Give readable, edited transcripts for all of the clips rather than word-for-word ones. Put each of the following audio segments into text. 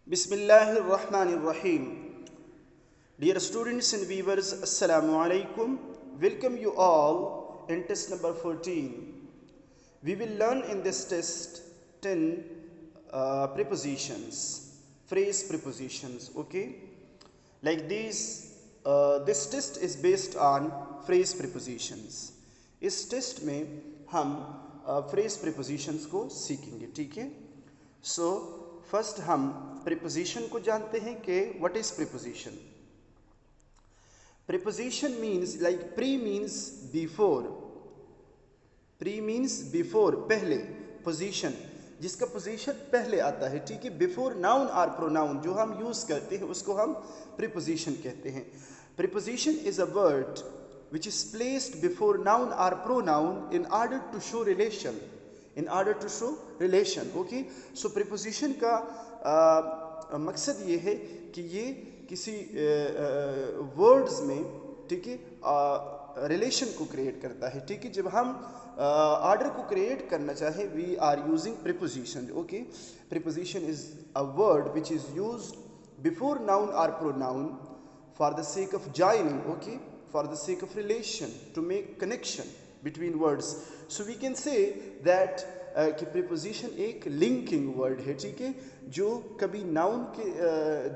Bismillahirrahmanirrahim. Dear students and viewers, Assalamu alaikum. Welcome you all in test number 14. We will learn in this test 10 prepositions, phrase prepositions, okay? Like this test is based on phrase prepositions. इस test में हम phrase prepositions को सीखेंगे, ठीक है? So first हम preposition को जानते हैं कि what is preposition. Preposition means like pre means before, pre means before पहले, पोजीशन जिसका पोजीशन पहले आता है, ठीक है. बिफोर नाउन और प्रोनाउन जो हम यूज करते हैं उसको हम प्रीपोजिशन कहते हैं. Preposition is a word which is placed before noun or pronoun in order to show relation, in order to show relation, okay. So preposition का मकसद ये है कि ये किसी वर्ड्स में, ठीक है, रिलेशन को क्रिएट करता है, ठीक है. जब हम ऑर्डर को क्रिएट करना चाहें we are using preposition, okay. Preposition is a word which is used before noun और pronoun for the sake of joining, okay, for the sake of relation, to make connection between words. So we can say that कि preposition एक linking word है, ठीक है, जो कभी noun के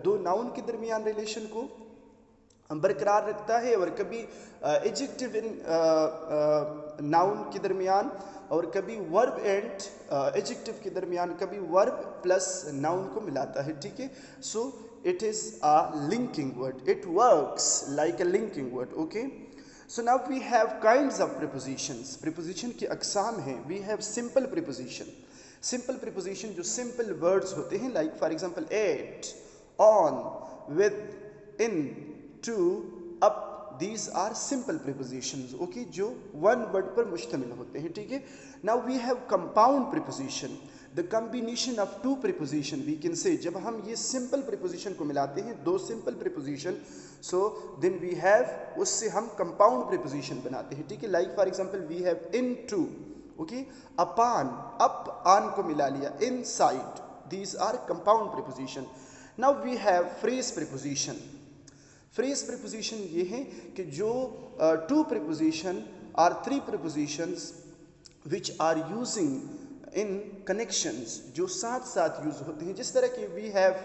दो नाउन के दरमियान रिलेशन को बरकरार रखता है और कभी एडजेक्टिव इन नाउन के दरमियान और कभी वर्ब एंड एडजेक्टिव के दरमियान, कभी वर्ब प्लस नाउन को मिलाता है, ठीक है. सो it is a linking word, it works like a linking word, okay. So now we have kinds of prepositions. preposition की अक़साम हैं. we have simple preposition, simple preposition जो simple words होते हैं, like for example at, on, with, in, to, up. these are simple prepositions, okay, जो one word पर मुश्तमिल होते हैं, ठीक है. now we have compound preposition, the combination of two preposition, we can say जब हम ये simple preposition को मिलाते हैं, दो simple preposition, so then we have, उससे हम compound preposition बनाते हैं, ठीक है. like for example we have into, okay, upon, up, on को मिला लिया, inside. these are compound preposition. now we have phrase preposition. phrase preposition ये है कि जो two preposition or three prepositions which are using in connections, जो साथ साथ यूज होते हैं, जिस तरह की we have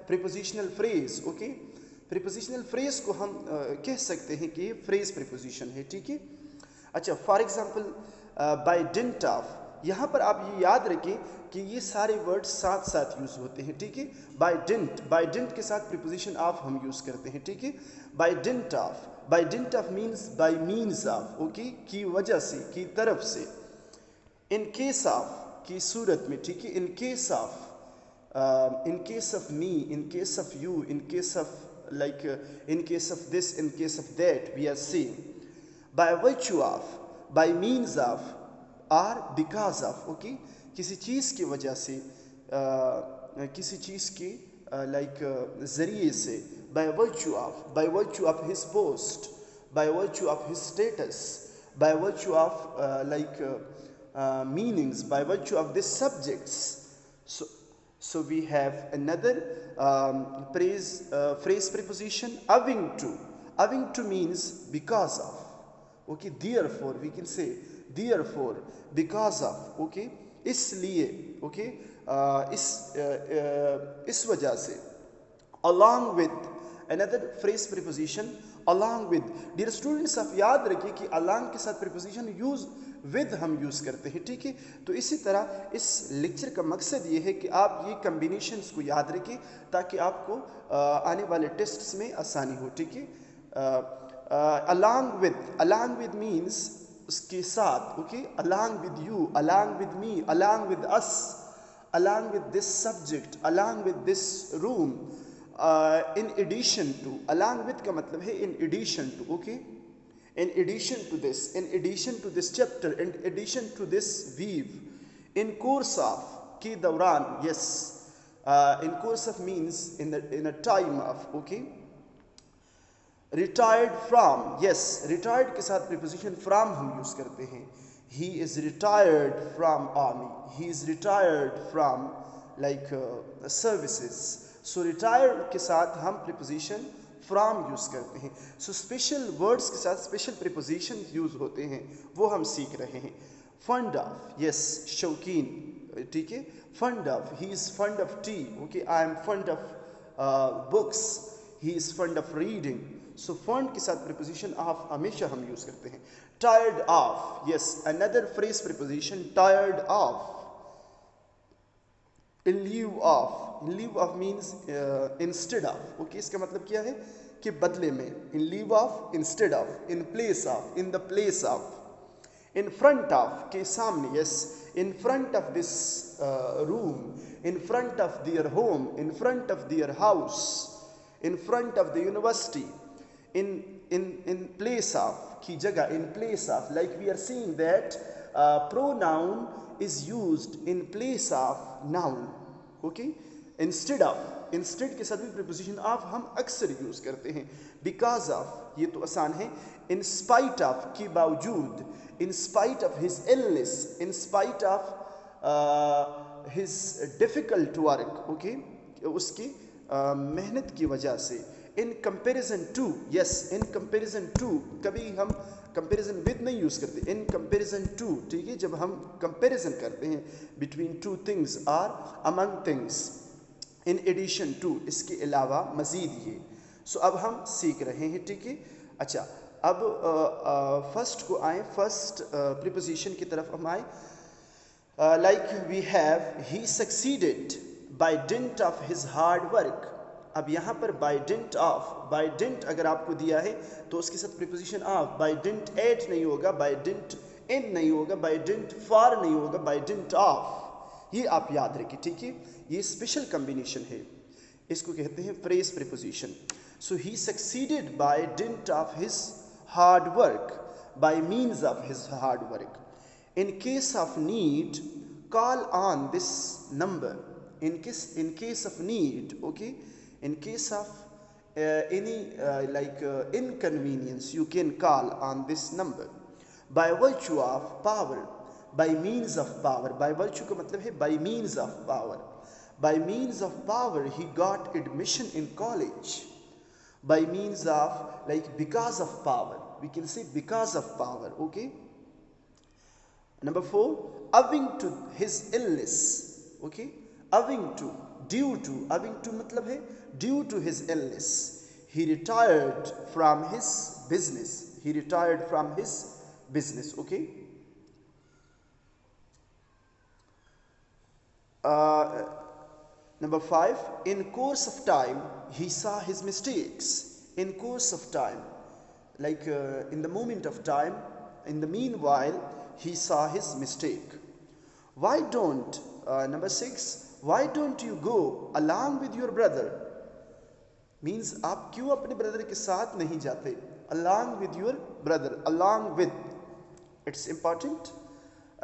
prepositional phrase, okay. prepositional phrase को हम कह सकते हैं कि phrase preposition है, ठीक है. अच्छा, for example by dint of, यहाँ पर आप ये याद रखें कि ये सारे वर्ड साथ साथ यूज होते हैं, ठीक है. बाय डिंट के साथ प्रीपोजिशन ऑफ हम यूज करते हैं, ठीक है. By dint of means by means of, okay, की वजह से, की तरफ से. इन केस ऑफ, की सूरत में, ठीक है. In case of me, in case of you, in case of like, in case of this, in case of that we are saying. By virtue of, by means of और because of, okay, किसी चीज़ की वजह से, किसी चीज़ के like ज़रिए से. Bye virtue of his post, bye virtue of his status, bye virtue of like meanings, by virtue of these subjects. So we have another phrase preposition, owing to means because of, okay. therefore we can say therefore, because of, okay, इसलिए, okay, इस वजह से. along with, another phrase preposition, along with. dear students, आप याद रखिए कि along के साथ preposition use with हम यूज करते हैं, ठीक है. तो इसी तरह इस लेक्चर का मकसद ये है कि आप ये कम्बिनेशंस को याद रखें ताकि आपको आने वाले टेस्ट्स में आसानी हो, ठीक है. along with means उसके साथ, okay. along with you, along with me, along with us, along with this subject, along with this room, in addition to. along with का मतलब है in addition to, okay. in addition to this, in addition to this chapter, in addition to this weave. in course of, के दौरान, yes. in course of means in a time of, okay. retired from, yes, retired के साथ preposition from हम use करते हैं. he is retired from army, he is retired from like services. So retired के साथ हम preposition from यूज़ करते हैं. So special words के साथ special preposition यूज़ होते हैं, वो हम सीख रहे हैं. Fond of, yes, शौकीन, ठीक है. Fond of, he is fond of tea. Okay, I am fond of books. He is fond of reading. So fond के साथ preposition of हमेशा हम यूज़ करते हैं. Tired of, yes, another phrase preposition, tired of. In lieu of, in lieu of means instead of. Okay, इसका मतलब क्या है कि बदले में. In lieu of, instead of, in place of, in the place of. In front of के सामने, yes, in front of this room, in front of their home, in front of their house, in front of the university, in place of की जगह, in place of, like we are seeing that pronoun is used in place of noun. Okay, instead of, instead के साथ भी preposition of हम अक्सर use करते हैं. Because of, ये तो आसान है. In spite of के बावजूद, in spite of his illness, in spite of his difficult work. Okay, उसकी मेहनत की वजह से. In comparison to, yes, in comparison to, कभी हम comparison with नहीं यूज़ करते. In comparison to, ठीक है, जब हम comparison करते हैं between two things or among things. In addition to, इसके अलावा मज़ीद ये. So अब हम सीख रहे हैं, ठीक है. अच्छा, अब फर्स्ट को आए, फर्स्ट preposition की तरफ हम आए. Like we have, he succeeded by dint of his hard work. अब यहाँ पर by dint of, by dint अगर आपको दिया है तो उसके साथ preposition of, by dint at नहीं होगा, by dint in नहीं होगा, by dint for नहीं होगा, by dint of. ये आप याद रखिए, ठीक है. ये स्पेशल कॉम्बिनेशन है, इसको कहते हैं phrase preposition. So he succeeded by dint of his hard work, by means of his hard work. In case of need, call on this number. In case of need, okay, in case of any inconvenience, you can call on this number. By virtue of power, by means of power. By virtue का मतलब है by means of power. By means of power, he got admission in college. By means of, like because of power, we can say because of power. Okay. Number 4, owing to his illness. Okay, owing to, due to, owing to मतलब है due to his illness, he retired from his business. He retired from his business. Okay. Number 5, in course of time, he saw his mistakes. In course of time, like in the moment of time, in the meanwhile, he saw his mistake. Why don't, number 6, why don't you go along with your brother? Means आप क्यों अपने brother के साथ नहीं जाते? Along with your brother, along with, it's important.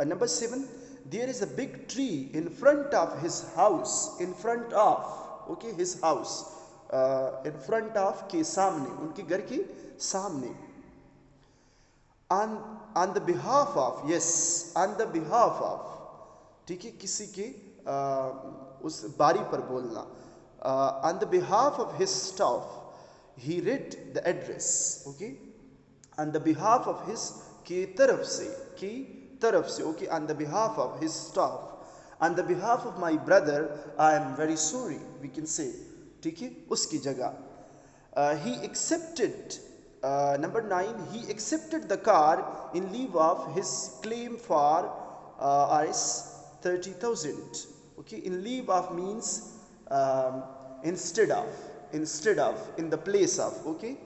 Number 7, there is a big tree in front of his house. In front of, okay, his house. In front of के सामने, उनके घर के सामने. On the behalf of, yes, on the behalf of, ठीक है, किसी के उस बारी पर बोलना. On the behalf of his staff, he read the address. Okay, on the behalf of his की तरफ से, okay, on the behalf of his staff, on the behalf of my brother, I am very sorry, we can say, ठीक है, उसकी जगह. He accepted, number 9, he accepted the car in lieu of his claim for Rs 30,000. Okay, in lieu of means instead of, in the place of. Okay.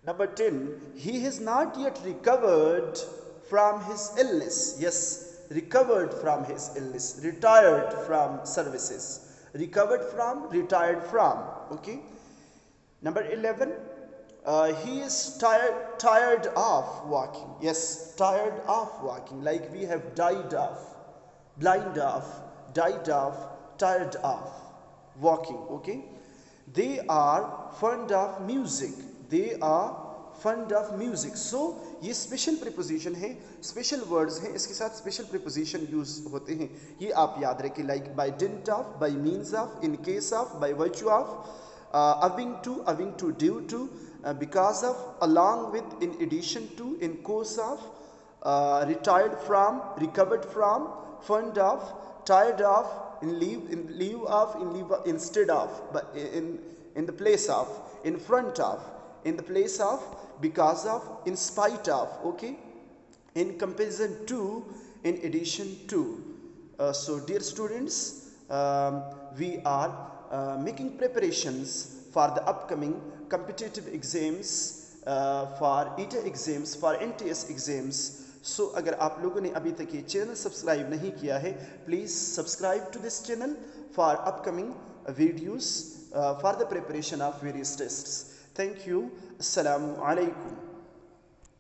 Number 10, he has not yet recovered from his illness. Yes, recovered from his illness, retired from services, recovered from, retired from. Okay. Number 11, he is tired of walking. Yes, tired of walking, like we have died of, blind of, died of, tired of walking. Okay. They are fond of music. They are fond of music. So ये special preposition है, special words हैं, इसके साथ special preposition use होते हैं, ये आप याद रखें. Like by dint of, by means of, in case of, by virtue of, owing to, due to, because of, along with, in addition to, in course of, retired from, recovered from, fond of, tired of, in lieu of, instead of, but in the place of, in front of, in the place of, because of, in spite of, okay, in comparison to, in addition to. So dear students, we are making preparations for the upcoming competitive exams, for ETA exams, for NTS exams. So अगर आप लोगों ने अभी तक ये channel subscribe नहीं किया है, please subscribe to this channel for upcoming videos, for the preparation of various tests. Thank you. Assalamu alaikum.